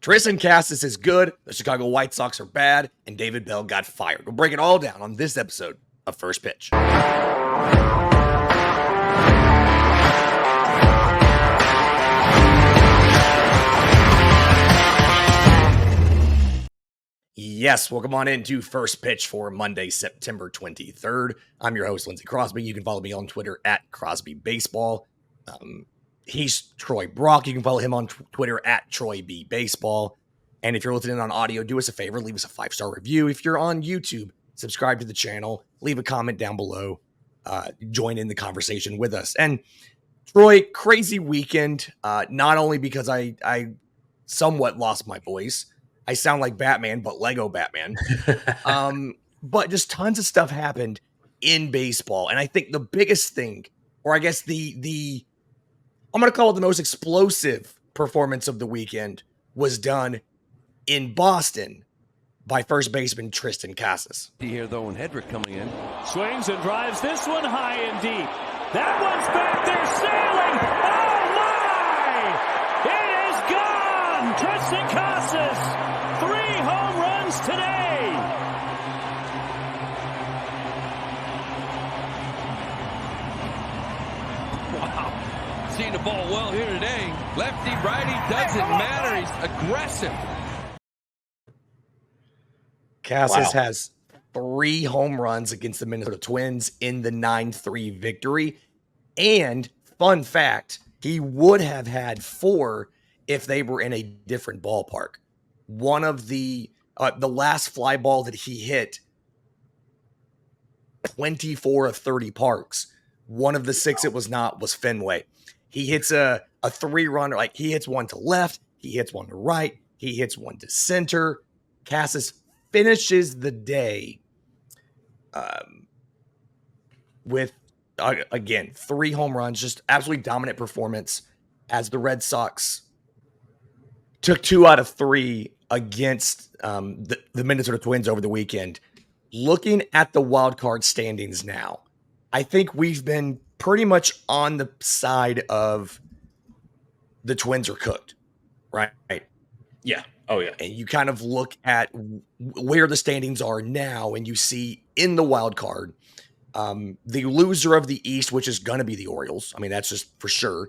Triston Casas is good, the Chicago White Sox are bad, and David Bell got fired. We'll break it all down on this episode of First Pitch. Yes, welcome on into First Pitch for Monday, September 23rd. I'm your host, Lindsay Crosby. You can follow me on Twitter at Crosby Baseball. He's Troy Brock. You can follow him on Twitter at Troy B Baseball. And if you're listening on audio, do us a favor, leave us a 5-star review. If you're on YouTube, subscribe to the channel, leave a comment down below, join in the conversation with us. And Troy, crazy weekend, not only because I somewhat lost my voice. I sound like Batman, but Lego Batman. But just tons of stuff happened in baseball. And I think the biggest thing, or I guess the I'm going to call it the most explosive performance of the weekend, was done in Boston by first baseman Triston Casas. Here, though, and Hedrick coming in. Swings and drives this one high and deep. That one's back there sailing. Oh, my! It is gone! Triston Casas, 3 home runs today. Wow. Seeing the ball well here today. Lefty, righty, doesn't matter. He's aggressive. Casas has 3 home runs against the Minnesota Twins in the 9-3 victory. And fun fact, he would have had 4 if they were in a different ballpark. One of the last fly ball that he hit, 24 of 30 parks. One of the 6 it was not was Fenway. He hits a 3-runner, like he hits one to left, he hits one to right, he hits one to center. Casas finishes the day with, again, 3 home runs, just absolutely dominant performance as the Red Sox took 2 out of 3 against the Minnesota Twins over the weekend. Looking at the wild card standings now, I think we've been pretty much on the side of the Twins are cooked, right? Yeah. Oh, yeah. And you kind of look at where the standings are now, and you see in the wild card, the loser of the East, which is going to be the Orioles. I mean, that's just for sure.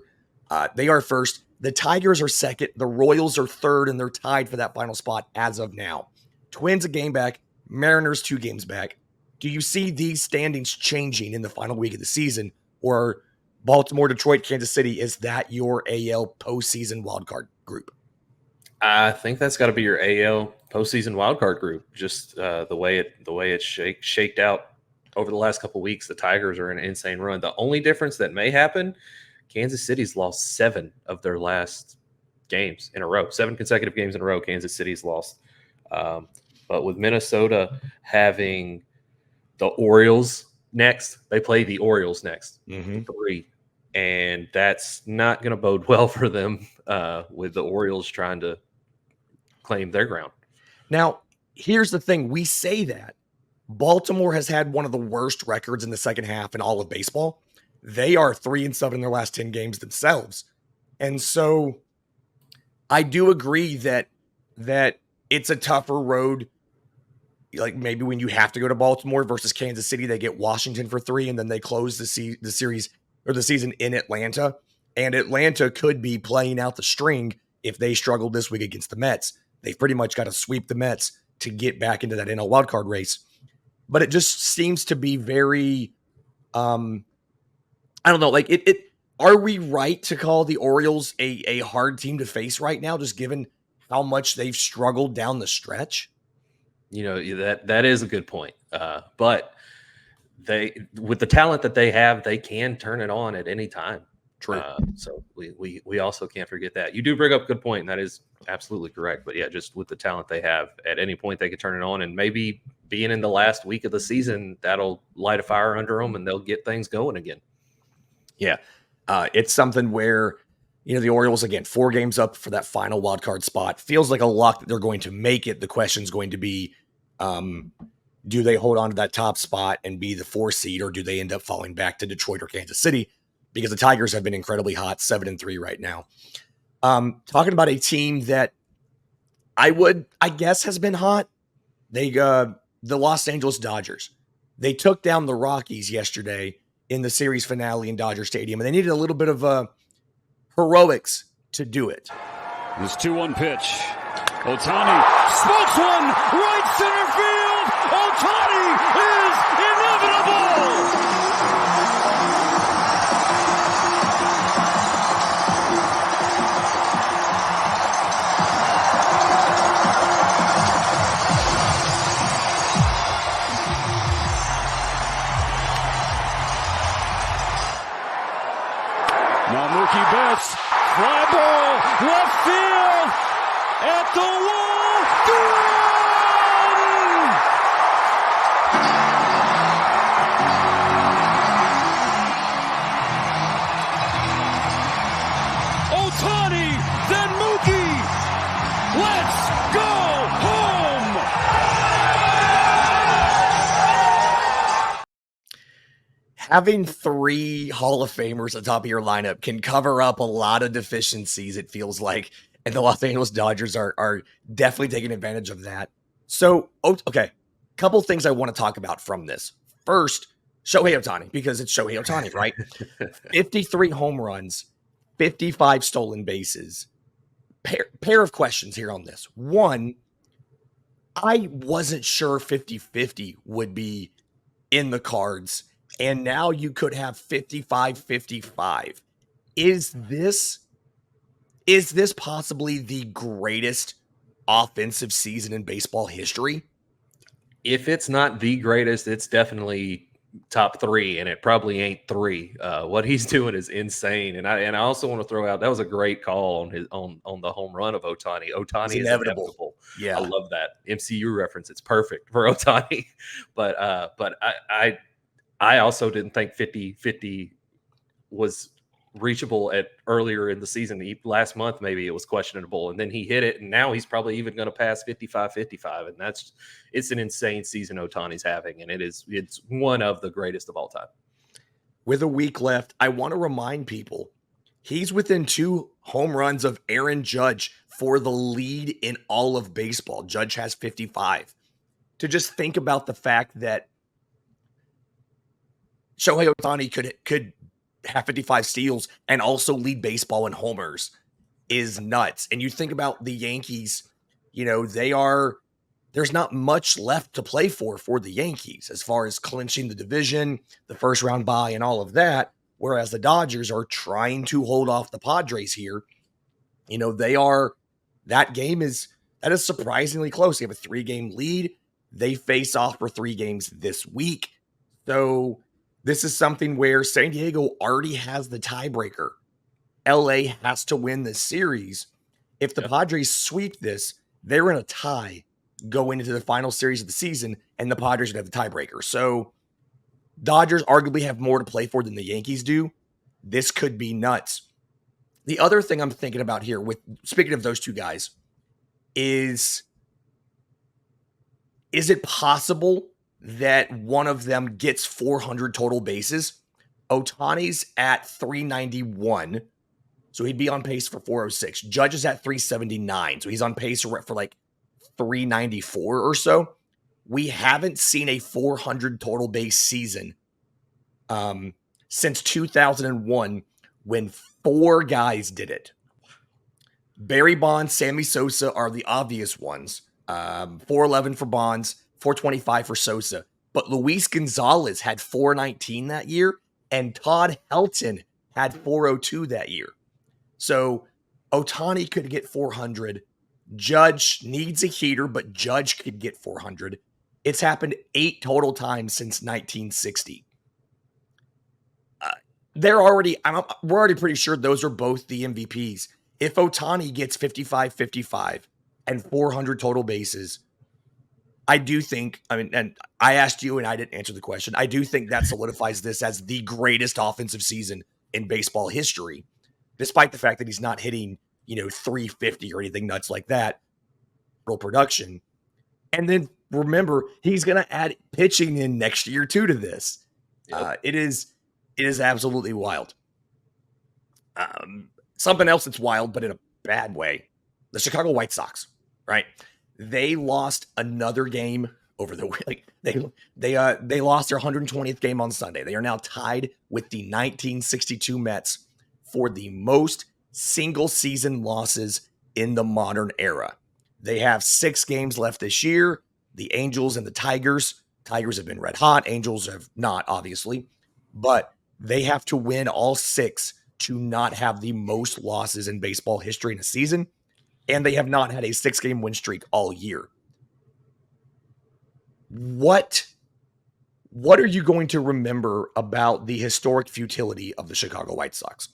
They are first. The Tigers are second. The Royals are third, and they're tied for that final spot as of now. Twins a game back. Mariners 2 games back. Do you see these standings changing in the final week of the season? Or Baltimore, Detroit, Kansas City, is that your AL postseason wildcard group? I think that's got to be your AL postseason wildcard group. Just the way it's shaked out over the last couple of weeks. The Tigers are in an insane run. The only difference that may happen, Kansas City's lost 7 of their last games in a row. 7 consecutive games in a row, Kansas City's lost. But with Minnesota having the Orioles next, they play the Orioles next, 3. And that's not going to bode well for them with the Orioles trying to claim their ground. Now, here's the thing. We say that. Baltimore has had one of the worst records in the second half in all of baseball. They are 3-7 in their last 10 games themselves. And so I do agree that it's a tougher road. Like maybe when you have to go to Baltimore versus Kansas City, they get Washington for 3, and then they close the series or the season in Atlanta. And Atlanta could be playing out the string if they struggled this week against the Mets. They've pretty much got to sweep the Mets to get back into that NL wildcard race. But it just seems to be very, I don't know, like are we right to call the Orioles a hard team to face right now, just given how much they've struggled down the stretch? You know, that is a good point. But they, with the talent that they have, they can turn it on at any time. True. So we also can't forget that. You do bring up a good point, and that is absolutely correct. But yeah, just with the talent they have, at any point they could turn it on, and maybe being in the last week of the season, that'll light a fire under them, and they'll get things going again. Yeah, it's something where, you know, the Orioles, again, 4 games up for that final wild card spot. Feels like a lock that they're going to make it. The question's going to be, do they hold on to that top spot and be the 4 seed, or do they end up falling back to Detroit or Kansas City? Because the Tigers have been incredibly hot, 7-3 right now. Talking about a team that I guess has been hot. The Los Angeles Dodgers, they took down the Rockies yesterday in the series finale in Dodger Stadium, and they needed a little bit of heroics to do it. This 2-1 pitch. Ohtani smokes one right center field. Ohtani is inevitable. Now Mookie Betts, fly ball, left field, at the wall, gone! Ohtani, then Mookie, let's go home! Having 3 Hall of Famers at the top of your lineup can cover up a lot of deficiencies, it feels like, and the Los Angeles Dodgers are definitely taking advantage of that. So, okay, couple things I want to talk about from this. First, Shohei Ohtani, because it's Shohei Ohtani, right? 53 home runs, 55 stolen bases. Pair of questions here on this. One, I wasn't sure 50-50 would be in the cards, and now you could have 55-55. Is this possibly the greatest offensive season in baseball history? If it's not the greatest, it's definitely top 3, and it probably ain't 3. What he's doing is insane, and I also want to throw out that was a great call on the home run of Ohtani. Ohtani is inevitable. Yeah, I love that MCU reference. It's perfect for Ohtani, but I also didn't think 50-50 was reachable at earlier in the season. Last month, maybe it was questionable, and then he hit it, and now he's probably even going to pass 55-55, and it's an insane season Ohtani's having, and it's one of the greatest of all time. With a week left, I want to remind people he's within 2 home runs of Aaron Judge for the lead in all of baseball. Judge has 55. To just think about the fact that Shohei Ohtani could have 55 steals and also lead baseball in homers is nuts. And you think about the Yankees, there's not much left to play for the Yankees as far as clinching the division, the first round bye, and all of that. Whereas the Dodgers are trying to hold off the Padres here. That is surprisingly close. They have a 3-game lead. They face off for 3 games this week. So this is something where San Diego already has the tiebreaker. LA has to win this series. If the Padres sweep this, they're in a tie going into the final series of the season, and the Padres would have the tiebreaker. So Dodgers arguably have more to play for than the Yankees do. This could be nuts. The other thing I'm thinking about here, speaking of those 2 guys, is it possible that one of them gets 400 total bases? Ohtani's at 391, so he'd be on pace for 406. Judge is at 379, so he's on pace for like 394 or so. We haven't seen a 400 total base season since 2001 when 4 guys did it. Barry Bonds, Sammy Sosa are the obvious ones. 411 for Bonds, 425 for Sosa. But Luis Gonzalez had 419 that year, and Todd Helton had 402 that year. So Ohtani could get 400. Judge needs a heater, but Judge could get 400. It's happened 8 total times since 1960. We're already pretty sure those are both the MVPs. If Ohtani gets 55-55 and 400 total bases, I do think, and I asked you and I didn't answer the question, I do think that solidifies this as the greatest offensive season in baseball history, despite the fact that he's not hitting, 350 or anything nuts like that, real production. And then remember, he's going to add pitching in next year too to this. Yep. It is absolutely wild. Something else that's wild, but in a bad way. The Chicago White Sox. right? They lost another game over the they lost their 120th game on Sunday. They are now tied with the 1962 Mets for the most single season losses in the modern era. They have 6 games left this year. The Angels and the Tigers have been red hot. Angels have not, obviously, but they have to win all 6 to not have the most losses in baseball history in a season. And they have not had a 6-game win streak all year. What are you going to remember about the historic futility of the Chicago White Sox?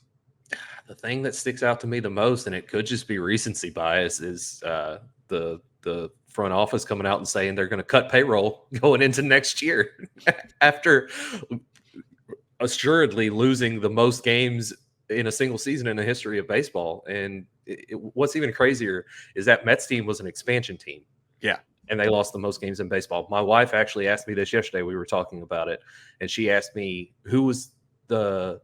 The thing that sticks out to me the most, and it could just be recency bias, is the front office coming out and saying they're going to cut payroll going into next year after assuredly losing the most games in a single season in the history of baseball. And what's even crazier is that Mets team was an expansion team. Yeah. And they lost the most games in baseball. My wife actually asked me this yesterday. We were talking about it, and she asked me who was the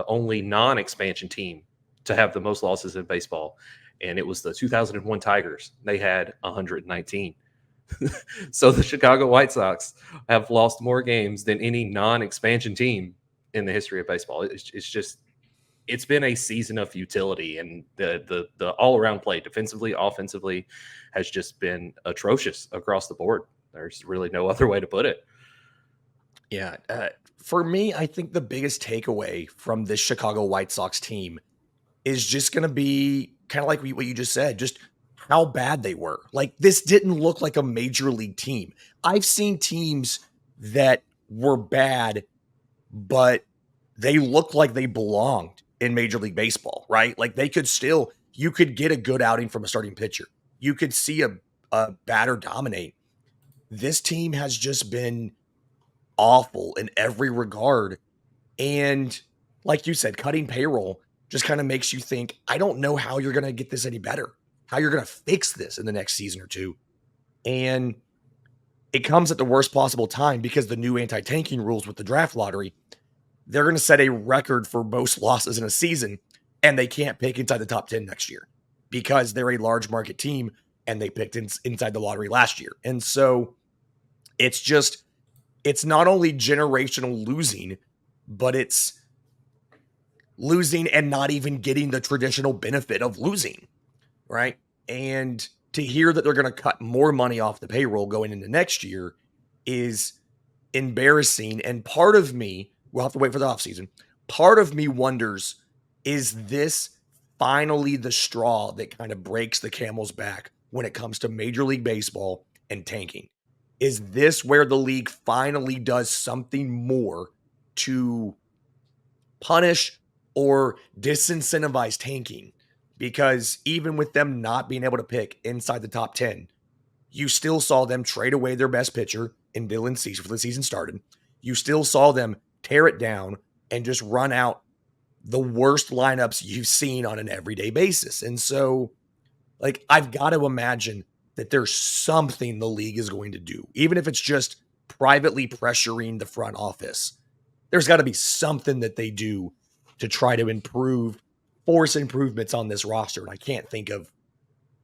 only non-expansion team to have the most losses in baseball, and it was the 2001 Tigers. They had 119. So the Chicago White Sox have lost more games than any non-expansion team in the history of baseball. It's been a season of futility, and the all-around play, defensively, offensively, has just been atrocious across the board. There's really no other way to put it. Yeah. For me, I think the biggest takeaway from this Chicago White Sox team is just going to be kind of like what you just said, just how bad they were. Like, this didn't look like a major league team. I've seen teams that were bad, but they looked like they belonged in Major League Baseball, right? Like, you could get a good outing from a starting pitcher. You could see a batter dominate. This team has just been awful in every regard. And like you said, cutting payroll just kind of makes you think, I don't know how you're going to get this any better, how you're going to fix this in the next season or two. And it comes at the worst possible time because the new anti-tanking rules with the draft lottery, they're going to set a record for most losses in a season, and they can't pick inside the top 10 next year because they're a large market team and they picked inside the lottery last year. And so it's not only generational losing, but it's losing and not even getting the traditional benefit of losing, right? And to hear that they're going to cut more money off the payroll going into next year is embarrassing. And part of me, we'll have to wait for the offseason, part of me wonders, is this finally the straw that kind of breaks the camel's back when it comes to Major League Baseball and tanking? Is this where the league finally does something more to punish or disincentivize tanking? Because even with them not being able to pick inside the top 10, you still saw them trade away their best pitcher in Dylan Cease before the season started. You still saw them tear it down and just run out the worst lineups you've seen on an everyday basis. And so, like, I've got to imagine that there's something the league is going to do, even if it's just privately pressuring the front office. There's got to be something that they do to try to force improvements on this roster. And I can't think of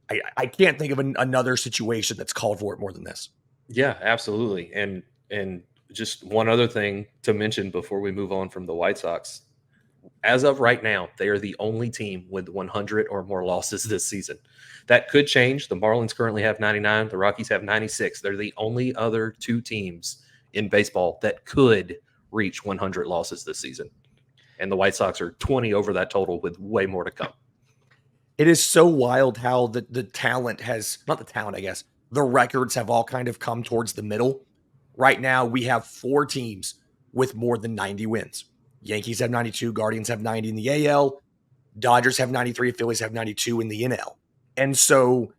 another situation that's called for it more than this. Yeah, absolutely. And just one other thing to mention before we move on from the White Sox. As of right now, they are the only team with 100 or more losses this season. That could change. The Marlins currently have 99. The Rockies have 96. They're the only other 2 teams in baseball that could reach 100 losses this season. And the White Sox are 20 over that total with way more to come. It is so wild how the talent has, not the talent, I guess, the records have all kind of come towards the middle. Right now, we have 4 teams with more than 90 wins. Yankees have 92, Guardians have 90 in the AL, Dodgers have 93, Phillies have 92 in the NL. And so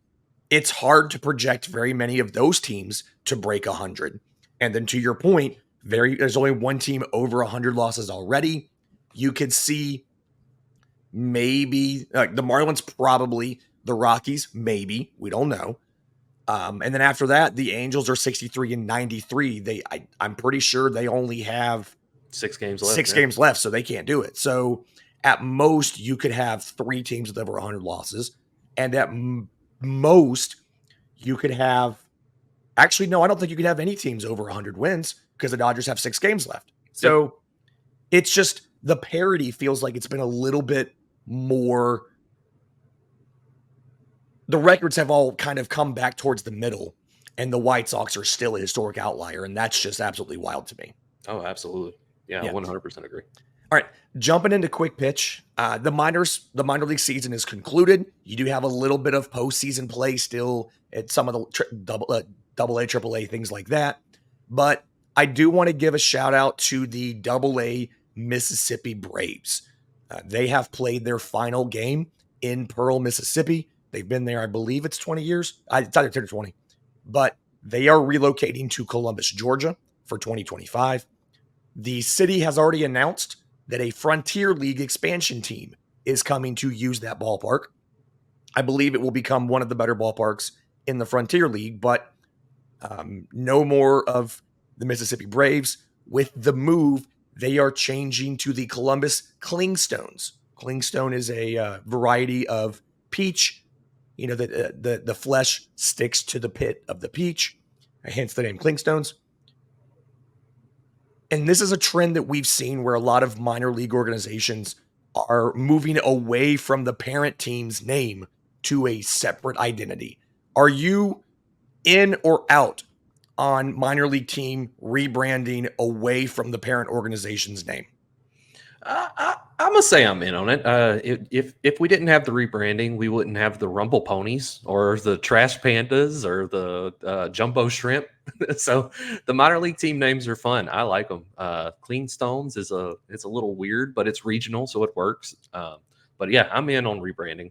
it's hard to project very many of those teams to break 100. And then to your point, there's only one team over 100 losses already. You could see maybe the Marlins, probably the Rockies, maybe, we don't know. And then after that, the Angels are 63 and 93. I'm pretty sure they only have 6 games left. 6 games left, so they can't do it. So at most, you could have 3 teams with over 100 losses. And at most, you could have. Actually, no, I don't think you could have any teams over 100 wins because the Dodgers have 6 games left. So it's just the parity feels like it's been a little bit more. The records have all kind of come back towards the middle, and the White Sox are still a historic outlier, and that's just absolutely wild to me. Oh, absolutely. Yeah. 100% agree. All right, jumping into quick pitch. The minor league season is concluded. You do have a little bit of postseason play still at some of the double A, triple A, things like that. But I do want to give a shout out to the double A Mississippi Braves. They have played their final game in Pearl, Mississippi. They've been there, I believe it's 20 years. It's either 10 or 20. But they are relocating to Columbus, Georgia for 2025. The city has already announced that a Frontier League expansion team is coming to use that ballpark. I believe it will become one of the better ballparks in the Frontier League, but no more of the Mississippi Braves. With the move, they are changing to the Columbus Clingstones. Clingstone is a variety of peach. You know, the flesh sticks to the pit of the peach, hence the name Clingstones. And this is a trend that we've seen where a lot of minor league organizations are moving away from the parent team's name to a separate identity. Are you in or out on minor league team rebranding away from the parent organization's name? I'm gonna say I'm in on it. If we didn't have the rebranding, we wouldn't have the Rumble Ponies or the Trash Pandas or the Jumbo Shrimp. So the minor league team names are fun. I like them. Clean Stones it's a little weird, but it's regional, so it works. But yeah, I'm in on rebranding.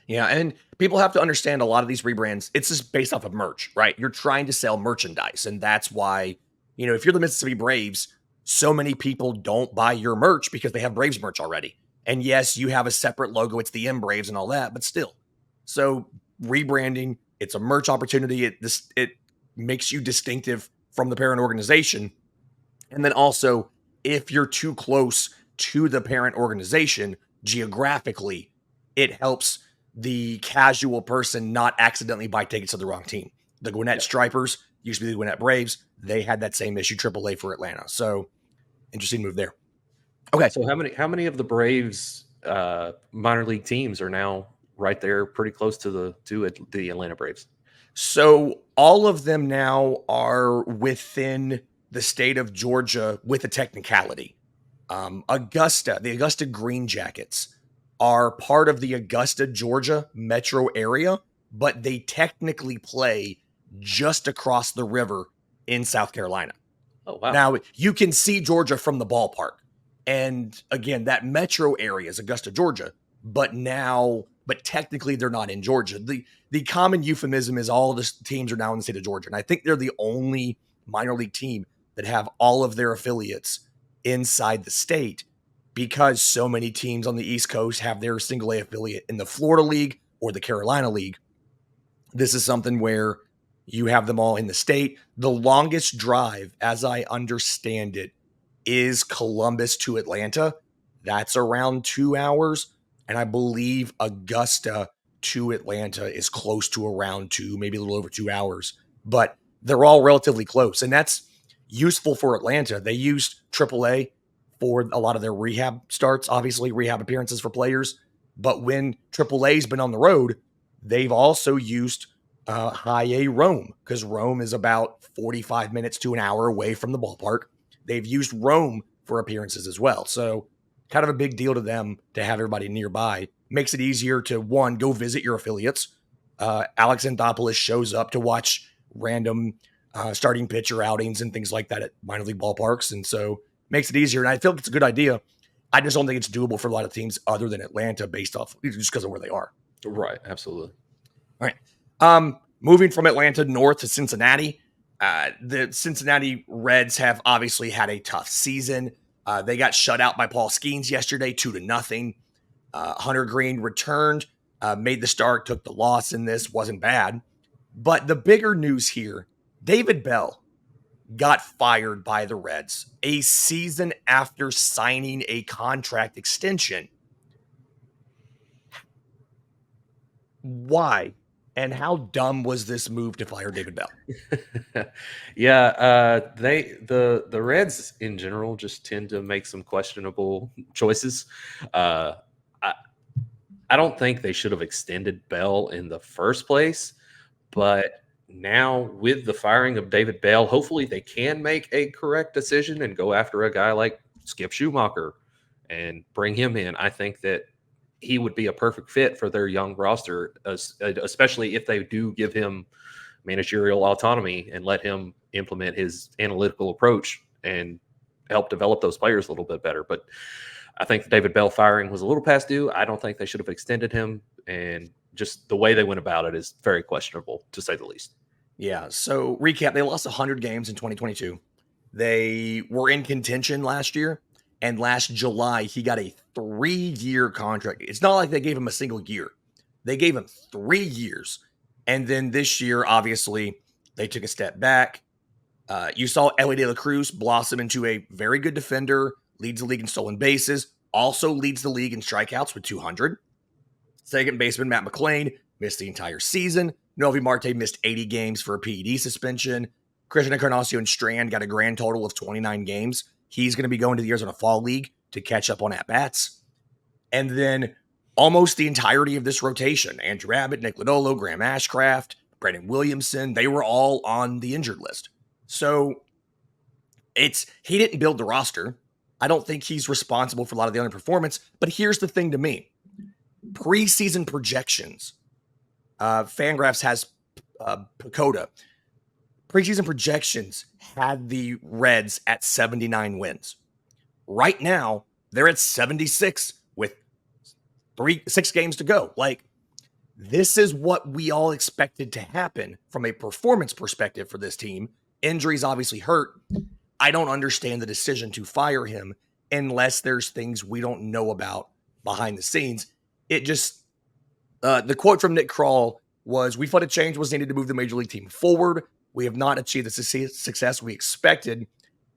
Yeah, and people have to understand a lot of these rebrands, it's just based off of merch, right? You're trying to sell merchandise, and that's why, if you're the Mississippi Braves, so many people don't buy your merch because they have Braves merch already. And yes, you have a separate logo. It's the M Braves and all that, but still. So rebranding, it's a merch opportunity. It makes you distinctive from the parent organization. And then also, if you're too close to the parent organization geographically, it helps the casual person not accidentally buy tickets to the wrong team. The Gwinnett Stripers used to be the Gwinnett Braves. They had that same issue, AAA for Atlanta. So interesting move there. Okay. So how many of the Braves minor league teams are now right there pretty close to the Atlanta Braves? So all of them now are within the state of Georgia with a technicality. The Augusta Green Jackets are part of the Augusta, Georgia metro area, but they technically play just across the river in South Carolina. Oh, wow. Now, you can see Georgia from the ballpark. And again, that metro area is Augusta, Georgia, but technically they're not in Georgia. The common euphemism is all the teams are now in the state of Georgia. And I think they're the only minor league team that have all of their affiliates inside the state, because so many teams on the East Coast have their single A affiliate in the Florida League or the Carolina League. This is something where you have them all in the state. The longest drive, as I understand it, is Columbus to Atlanta. That's around 2 hours. And I believe Augusta to Atlanta is close to around 2, maybe a little over 2 hours. But they're all relatively close. And that's useful for Atlanta. They used AAA for a lot of their rehab starts, obviously rehab appearances for players. But when AAA's been on the road, they've also used high A Rome, because Rome is about 45 minutes to an hour away from the ballpark. They've used Rome for appearances as well. So kind of a big deal to them to have everybody nearby. Makes it easier to, one, go visit your affiliates. Alex Anthopoulos shows up to watch random starting pitcher outings and things like that at minor league ballparks. And so makes it easier. And I feel like it's a good idea. I just don't think it's doable for a lot of teams other than Atlanta based off just because of where they are. Right. Absolutely. All right. Moving from Atlanta north to Cincinnati. The Cincinnati Reds have obviously had a tough season. They got shut out by Paul Skeens yesterday, 2-0. Hunter Green returned, made the start, took the loss in this, wasn't bad. But the bigger news here, David Bell got fired by the Reds a season after signing a contract extension. Why And how dumb was this move to fire David Bell? The Reds in general just tend to make some questionable choices. I I don't think they should have extended Bell in the first place, but now with the firing of David Bell, hopefully they can make a correct decision and go after a guy like Skip Schumacher and bring him in. I think that he would be a perfect fit for their young roster, especially if they do give him managerial autonomy and let him implement his analytical approach and help develop those players a little bit better. But I think the David Bell firing was a little past due. I don't think they should have extended him, and just the way they went about it is very questionable, to say the least. Yeah, so recap, they lost 100 games in 2022. They were in contention last year, and last July, he got a 3-year contract. It's not like they gave him a single year. They gave him 3 years. And then this year, obviously, they took a step back. You saw Ellie De La Cruz blossom into a very good defender, leads the league in stolen bases, also leads the league in strikeouts with 200. Second baseman Matt McClain missed the entire season. Novi Marte missed 80 games for a PED suspension. Christian Encarnacion Strand got a grand total of 29 games. He's going to be going to the Arizona Fall League to catch up on at-bats. And then almost the entirety of this rotation, Andrew Abbott, Nick Lodolo, Graham Ashcraft, Brandon Williamson, they were all on the injured list. So he didn't build the roster. I don't think he's responsible for a lot of the underperformance. But here's the thing to me. Preseason projections. Fangraphs has Pacoda. Preseason projections had the Reds at 79 wins. Right now, they're at 76 with 6 games to go. Like, this is what we all expected to happen from a performance perspective for this team. Injuries obviously hurt. I don't understand the decision to fire him unless there's things we don't know about behind the scenes. It just, the quote from Nick Krall was, "We felt a change was needed to move the major league team forward. We have not achieved the success we expected,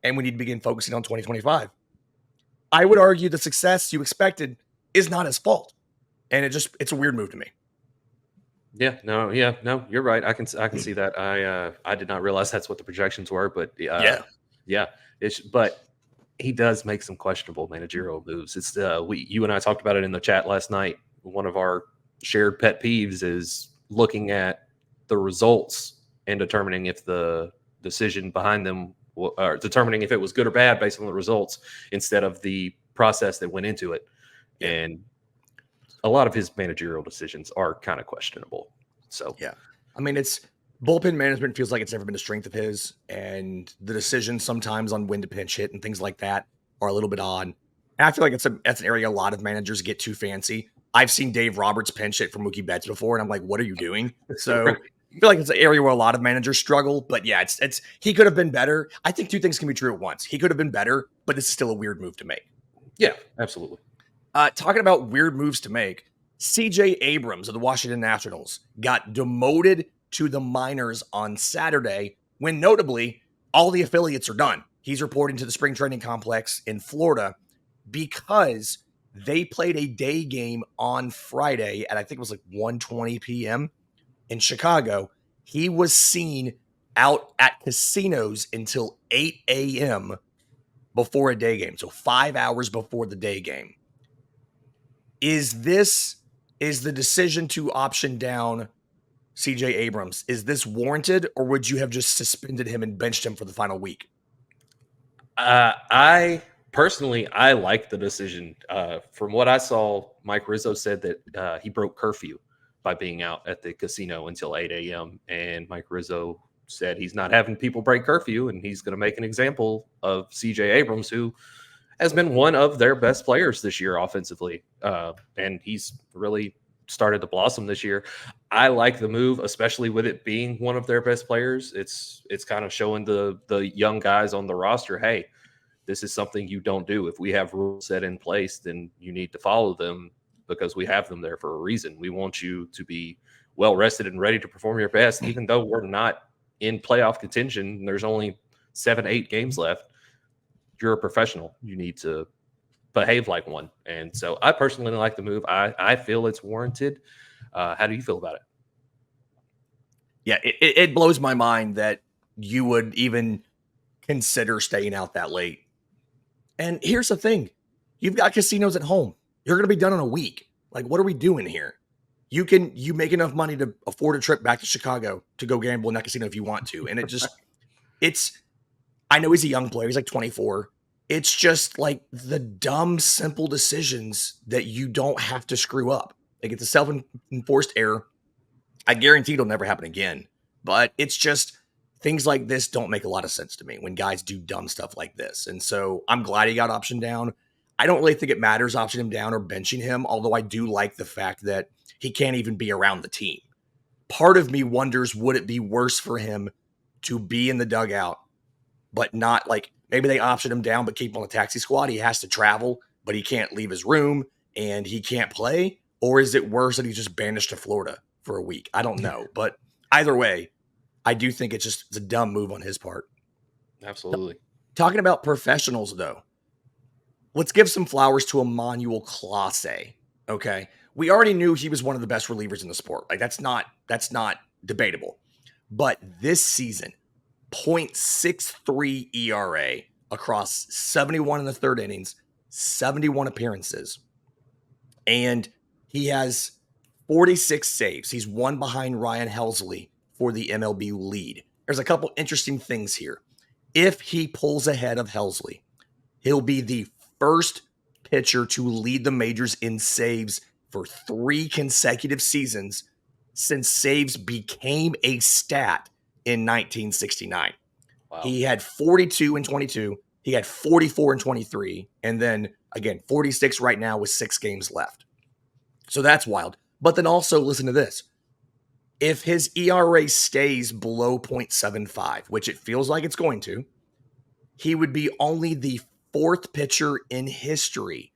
and we need to begin focusing on 2025. I would argue the success you expected is not his fault. And it's a weird move to me. No, you're right. I can see that. I did not realize that's what the projections were, but but he does make some questionable managerial moves. It's you and I talked about it in the chat last night. One of our shared pet peeves is looking at the results and determining if the decision behind them, or determining if it was good or bad based on the results instead of the process that went into it. Yeah. And a lot of his managerial decisions are kind of questionable. So, yeah, I mean, it's bullpen management feels like it's never been a strength of his, and the decisions sometimes on when to pinch hit and things like that are a little bit odd. And I feel like that's an area a lot of managers get too fancy. I've seen Dave Roberts pinch hit for Mookie Betts before, and I'm like, what are you doing? So I feel like it's an area where a lot of managers struggle. But yeah, it's he could have been better. I think two things can be true at once. He could have been better, but this is still a weird move to make. Yeah, absolutely. Talking about weird moves to make, CJ Abrams of the Washington Nationals got demoted to the minors on Saturday when, notably, all the affiliates are done. He's reporting to the spring training complex in Florida because they played a day game on Friday at, I think it was like 1:20 p.m. in Chicago. He was seen out at casinos until 8 a.m. before a day game, so 5 hours before the day game. Is the decision to option down CJ Abrams, is this warranted, or would you have just suspended him and benched him for the final week? I like the decision. From what I saw, Mike Rizzo said that he broke curfew by being out at the casino until 8 a.m. And Mike Rizzo said he's not having people break curfew, and he's going to make an example of CJ Abrams, who has been one of their best players this year offensively. And he's really started to blossom this year. I like the move, especially with it being one of their best players. It's kind of showing the young guys on the roster, hey, this is something you don't do. If we have rules set in place, then you need to follow them because we have them there for a reason. We want you to be well rested and ready to perform your best, even though we're not in playoff contention. There's only 7-8 games left. You're a professional. You need to behave like one. And so I personally like the move. I feel it's warranted. How do you feel about it? Yeah, it blows my mind that you would even consider staying out that late. And here's the thing. You've got casinos at home. You're going to be done in a week. Like, what are we doing here? You make enough money to afford a trip back to Chicago to go gamble in that casino if you want to. And I know he's a young player. He's like 24. It's just like the dumb, simple decisions that you don't have to screw up. Like, it's a self-enforced error. I guarantee it'll never happen again. But it's just things like this don't make a lot of sense to me when guys do dumb stuff like this. And so I'm glad he got optioned down. I don't really think it matters optioning him down or benching him, although I do like the fact that he can't even be around the team. Part of me wonders, would it be worse for him to be in the dugout, but not like maybe they option him down, but keep him on the taxi squad. He has to travel, but he can't leave his room and he can't play. Or is it worse that he's just banished to Florida for a week? I don't know. But either way, I do think it's a dumb move on his part. Absolutely. Talking about professionals, though, let's give some flowers to Emmanuel Clase. Okay. We already knew he was one of the best relievers in the sport. Like, that's not debatable. But this season, 0.63 ERA across 71 in the third innings, 71 appearances. And he has 46 saves. He's one behind Ryan Helsley for the MLB lead. There's a couple interesting things here. If he pulls ahead of Helsley, he'll be the first pitcher to lead the majors in saves for 3 consecutive seasons since saves became a stat in 1969. Wow. He had 42 in 22. He had 44 in 23. And then, again, 46 right now with 6 games left. So that's wild. But then also, listen to this. If his ERA stays below 0.75, which it feels like it's going to, he would be only the 4th pitcher in history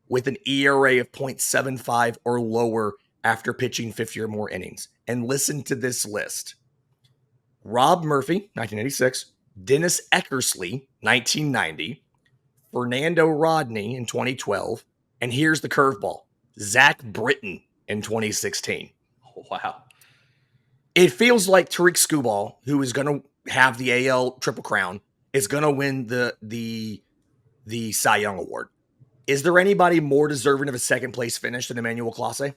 with an ERA of 0.75 or lower after pitching 50 or more innings. And listen to this list. Rob Murphy, 1986, Dennis Eckersley, 1990, Fernando Rodney in 2012, and here's the curveball, Zach Britton in 2016. Wow. It feels like Tariq Skubal, who is going to have the AL Triple Crown, is going to win the Cy Young Award. Is there anybody more deserving of a second place finish than Emmanuel Clase?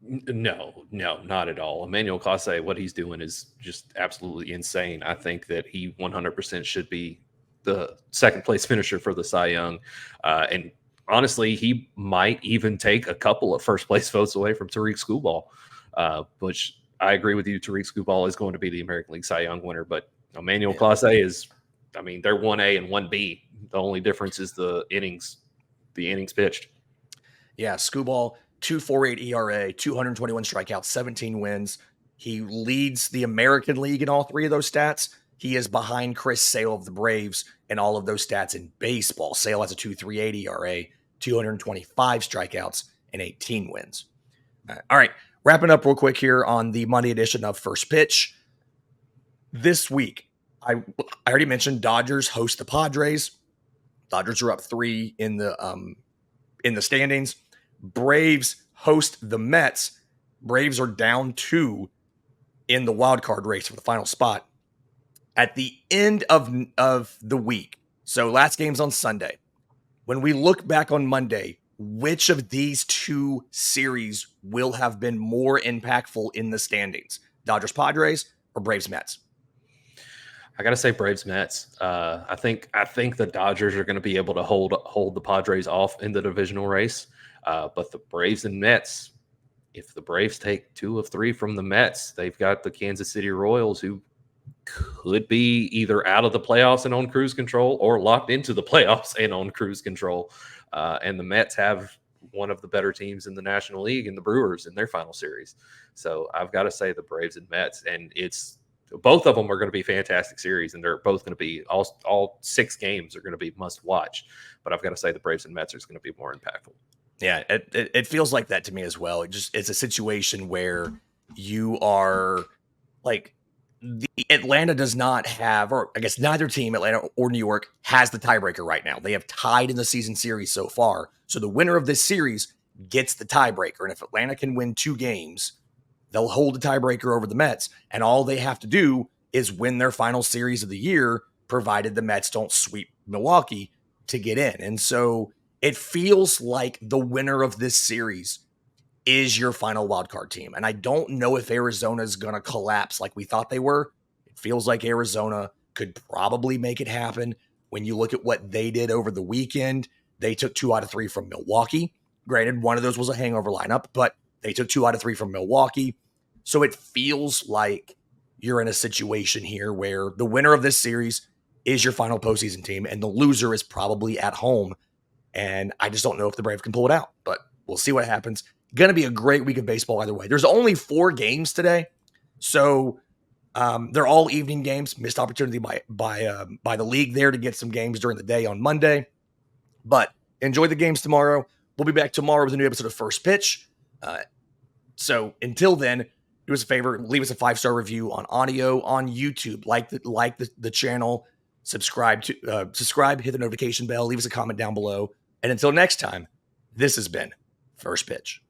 No, not at all. Emmanuel Clase, what he's doing is just absolutely insane. I think that he 100% should be the second place finisher for the Cy Young. And honestly, he might even take a couple of first place votes away from Tariq Skubal, which I agree with you. Tariq Skubal is going to be the American League Cy Young winner, but Emmanuel Clase is, I mean, they're 1A and 1B. The only difference is the innings pitched. Yeah, Skubal, 2.48 ERA, 221 strikeouts, 17 wins. He leads the American League in all 3 of those stats. He is behind Chris Sale of the Braves in all of those stats in baseball. Sale has a 2.38 ERA, 225 strikeouts, and 18 wins. All right, wrapping up real quick here on the Monday edition of First Pitch. This week, I already mentioned Dodgers host the Padres. Dodgers are up 3 in the standings. Braves host the Mets. Braves are down 2 in the wild card race for the final spot. At the end of the week, so last game's on Sunday. When we look back on Monday, which of these 2 series will have been more impactful in the standings? Dodgers Padres or Braves Mets? I got to say Braves Mets. I think the Dodgers are going to be able to hold the Padres off in the divisional race. But the Braves and Mets, if the Braves take 2 of 3 from the Mets, they've got the Kansas City Royals, who could be either out of the playoffs and on cruise control or locked into the playoffs and on cruise control. And the Mets have one of the better teams in the National League in the Brewers in their final series. So I've got to say the Braves and Mets, and both of them are going to be fantastic series, and they're both going to be all 6 games are going to be must watch. But I've got to say the Braves and Mets are going to be more impactful. Yeah, it feels like that to me as well. It's a situation where you are like, the Atlanta does not have, or I guess neither team, Atlanta or New York, has the tiebreaker right now. They have tied in the season series so far. So the winner of this series gets the tiebreaker. And if Atlanta can win 2 games, They'll hold a tiebreaker over the Mets, and all they have to do is win their final series of the year, provided the Mets don't sweep Milwaukee to get in. And so it feels like the winner of this series is your final wildcard team. And I don't know if Arizona is going to collapse like we thought they were. It feels like Arizona could probably make it happen. When you look at what they did over the weekend, they took 2 out of 3 from Milwaukee. Granted, one of those was a hangover lineup, but they took 2 out of 3 from Milwaukee. So it feels like you're in a situation here where the winner of this series is your final postseason team, and the loser is probably at home. And I just don't know if the Braves can pull it out, but we'll see what happens. Going to be a great week of baseball either way. There's only 4 games today, so they're all evening games. Missed opportunity by the league there to get some games during the day on Monday. But enjoy the games tomorrow. We'll be back tomorrow with a new episode of First Pitch. So until then, do us a favor, leave us a 5-star review on audio on YouTube. Like the channel, subscribe, hit the notification bell, leave us a comment down below. And until next time, this has been First Pitch.